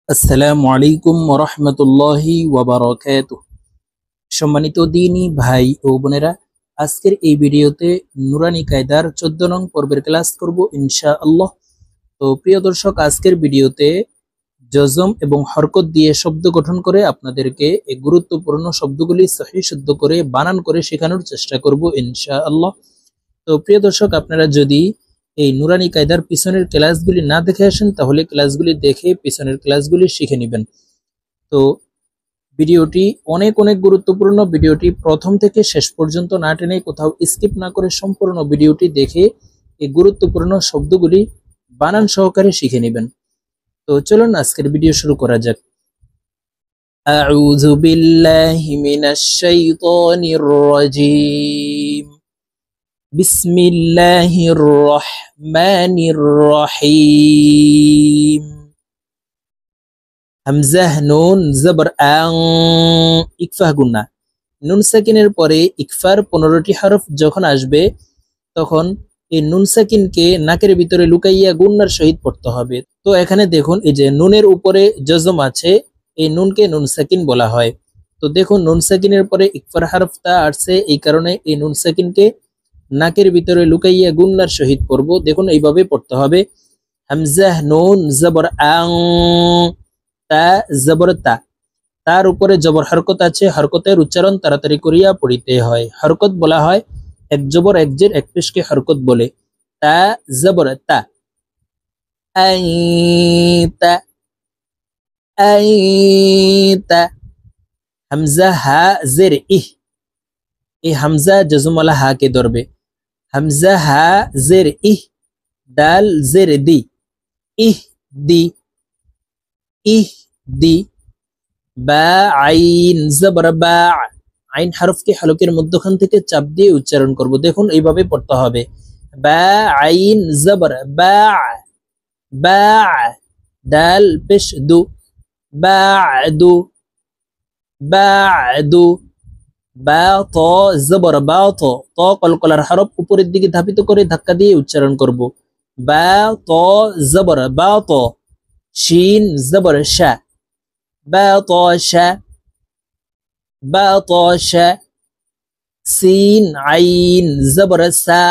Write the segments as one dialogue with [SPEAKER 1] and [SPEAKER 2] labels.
[SPEAKER 1] আসসালামু আলাইকুম ওরহমতুল্লাহি ওয়াবারাকাতুহু। সম্মানিত দিনী ভাই ও বোনেরা, আজকের এই ভিডিওতে নুরানি কায়দার 14 নং পর্বের ক্লাস করব ইনশাআল্লাহ। তো প্রিয় দর্শক, আজকের ভিডিওতে জজম এবং হরকত দিয়ে শব্দ গঠন করে আপনাদেরকে এই গুরুত্বপূর্ণ শব্দগুলি সহিহ শুদ্ধ করে বানান করে শেখানোর চেষ্টা করব ইনশাআল্লাহ। তো প্রিয় দর্শক, আপনারা যদি এই নুরানি কায়দার পিছনের ক্লাসগুলি না দেখে আসেন তাহলে ক্লাসগুলি দেখে পিছনের ক্লাসগুলি শিখে নেবেন। তো ভিডিওটি অনেক অনেক গুরুত্বপূর্ণ। ভিডিওটি প্রথম থেকে শেষ পর্যন্ত না টেনে কোথাও স্কিপ না করে সম্পূর্ণ ভিডিওটি দেখে এই গুরুত্বপূর্ণ শব্দগুলি বানান সহকারে শিখে নেবেন। তো চলুন আজকের ভিডিও শুরু করা যাক। আউযু বিল্লাহি মিনাশ শাইতানির রাজীম। বিসমিল্লাহির রহমানির রহিম। হামজাহ নুন জবর আং ইকফা গুন্না। নুন সাকিনের পরে ইকফার 15টি হরফ যখন আসবে তখন এই নুন সাকিনকে নাকের ভিতরে লুকাইয়া গুন্নার সহিত পড়তে হবে। তো এখানে দেখুন, এই যে নুনের উপরে জজম আছে, এই নুনকে নুন সাকিন বলা হয়। তো দেখুন, নুন সাকিনের পরে ইকফার হরফটা আসছে, এই কারণে এই নুন সাকিনকে নাকের ভিতরে লুকাইয়া গুন্নার সহিত পড়ব। দেখুন, এইভাবে পড়তে হবে। হামজাহ নুন জবর আং, তা জবর তা। তার উপরে জবর হরকত আছে, হরকতের উচ্চারণ তাড়াতাড়ি করিয়া পড়িতে হয়। হরকত বলা হয় এক জবর এক জের এক পেশকে হরকত বলে। তা জবর তা। আইতা আইতা। হামজা হা জের ইহ, এই হামজা জজমওয়ালা হা কে ধরবে। হামজা হা জের ইহ, দাল জের দি, ইহ দি, ইহ দি। বা আইন জবর বা, আইন হরফকে হলকের মধ্যখান থেকে চাপ দিয়ে উচ্চারণ করব। দেখুন, এইভাবে পড়তে হবে। বা আইন জবর বা, বা দাল পেশ দু, বাদু, বাদু। বা ত জবর বা, ত কলকলার হরফ উপরের দিকে ধাপিত করে ধাক্কা দিয়ে উচ্চারণ করব। বা ত জবর বা ত। শিন জবর শা, বা ত শা, বা ত শা। সিন আইন জবর সা,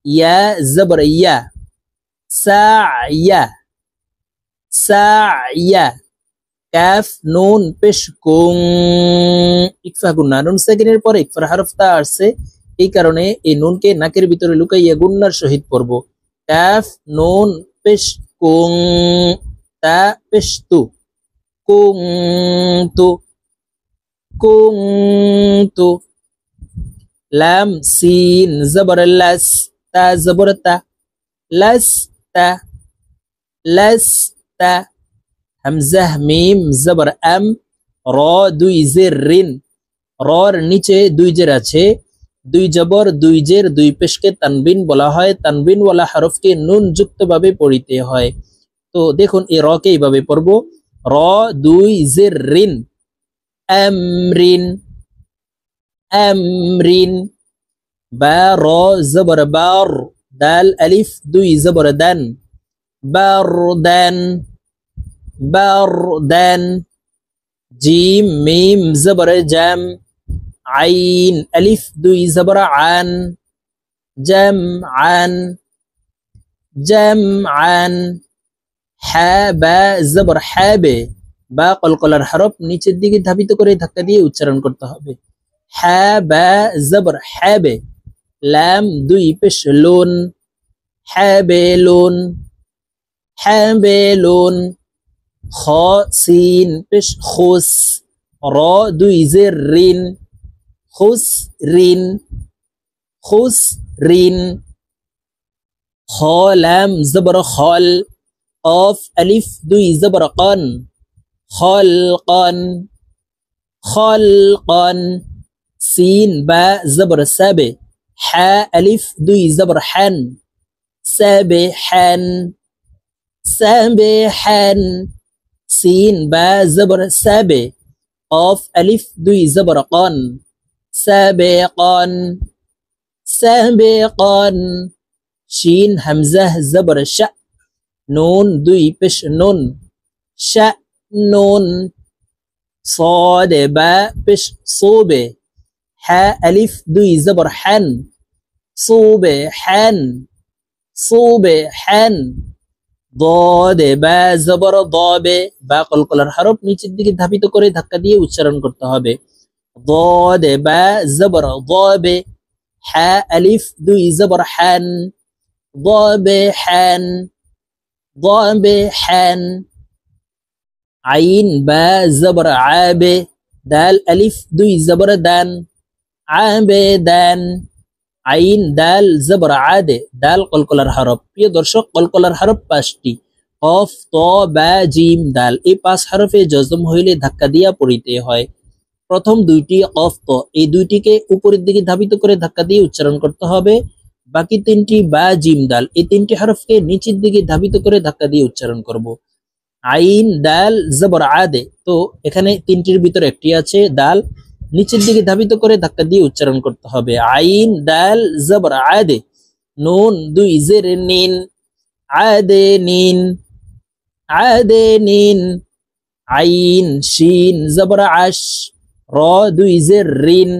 [SPEAKER 1] ইয়া জবর ইয়া, সা ইয়া, সা ইয়া। কাফ নুন পেশ কুং ইকফা গুন্না। নুন সেকেন্ডের পরে ইকফার হরফটা আসছে, এই কারণে এই নুনকে নাকের ভিতরে লুকাইয়া গুন্নার সহিত পড়ব। কাফ নুন পেশ কুং, তা পেশ তু, কুং তু, কুং তু। লাম সিন জবর লাস, তা জবর তা, লাস তা, লাস তা। হামজাহ মিম জবর আম, র দুই জের রিন, রর নিচে দুই জের আছে, দুই জবর দুই জের দুই পেশকে তানবিন বলা হয়। তানবিনওয়ালা হরফকে নুন যুক্ত ভাবে পড়িতে হয়। তো দেখুন, এই র কে এইভাবে পড়ব। র দুই জের রিন, আমরিন, আমরিন। বা র জবর বার, দাল আলিফ দুই জবর দান, বারদান, বারদান। জিম মিম জবর জাম, আইন আলিফ দুই জবর আন, জাম আন, জাম আন। হা বা জবর হাবে, বা কলকলার হরফ নিচের দিকে ধাবিত করে ধাক্কা দিয়ে উচ্চারণ করতে হবে। হা বা জবর হাবে। লাম দুই পেশ লোন, হাবেলুন, হাবেলুন। খ সিন পেশ খুস, র দুই জের রিন, খুস রিন, খুস রিন। খ লাম জবর খল, কফ আলিফ দুই জবর কন, খলকন, খলকন। সিন বা জবর সাবে, হা আলিফ দুই জবর হান, সাবেহান, সাবেহান। সিন বা জবর সাবে, কফ আলিফ দুই জবর কন, সাবেকন, সাবেকন। শিন হামজাহ জবর শা, নুন দুই পেশ নুন, শানুন صاد বা পেশ সোবে হা আলিফ দুই জবর হান সোবে হান সোবে হান ضاد বা জবর দবে বা কলকলার হরফ নিচের দিকে ধাবিত করে ধাক্কা দিয়ে উচ্চারণ করতে হবে ضاد বা জবর দবে হা আলিফ দুই জবর হান ضابه حان ضابحان عين با زبر عابه دال ألف দুই زبر دان عابدان আইন দাল জবর আদে দাল কলকলার হরফ প্রিয় দর্শক কলকলার হরফ 5টি কফ ত বা জিম দাল এই 5 হরফে জজম হইলে ধাক্কা দিয়া পড়িতে হয় প্রথম দুইটি কফ ত এই দুইটিকে উপরের দিকে ধাবিত করে ধাক্কা দিয়ে উচ্চারণ করতে হবে বাকি তিনটি বা জিম দাল এই তিনটি হরফকে নিচের দিকে ধাবিত করে ধাক্কা দিয়ে উচ্চারণ করব আইন দাল জবর আদে তো এখানে তিনটির ভিতর একটি আছে দাল নিচের দিকে ধাবিত করে ধাক্কা দিয়ে উচ্চারণ করতে হবে আইন দাল জবর আদে নুন দুই জের নিন আদে নিন আদে নিন আইন শিন জবর আশ র দুই জের রিন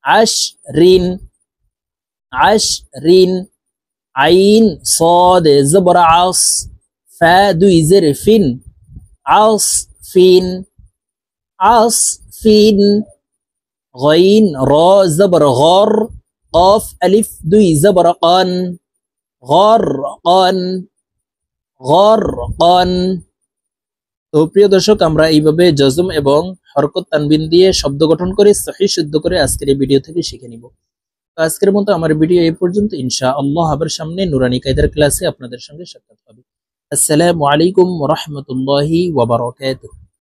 [SPEAKER 1] আশ রিন আশ রিন আইন صاد জবর আস ফা দুই জের ফিন আস ফিন আস ফিন غين را زبر غر قاف ألف দুই زبر قان غرقان غرقان তো প্রিয় দর্শক আমরা এইভাবে জজম এবং হরকত তানবিন দিয়ে শব্দ গঠন করে সহিহ শুদ্ধ করে আজকের এই ভিডিও থেকে শিখে নিব তো আজকের মতো আমার ভিডিও এই পর্যন্ত ইনশাআল্লাহ আবার সামনে নুরানি কায়দার ক্লাসে আপনাদের সঙ্গে সাক্ষাৎ হবে আসসালামু আলাইকুম ওয়া রাহমাতুল্লাহি ওয়া বারাকাতুহু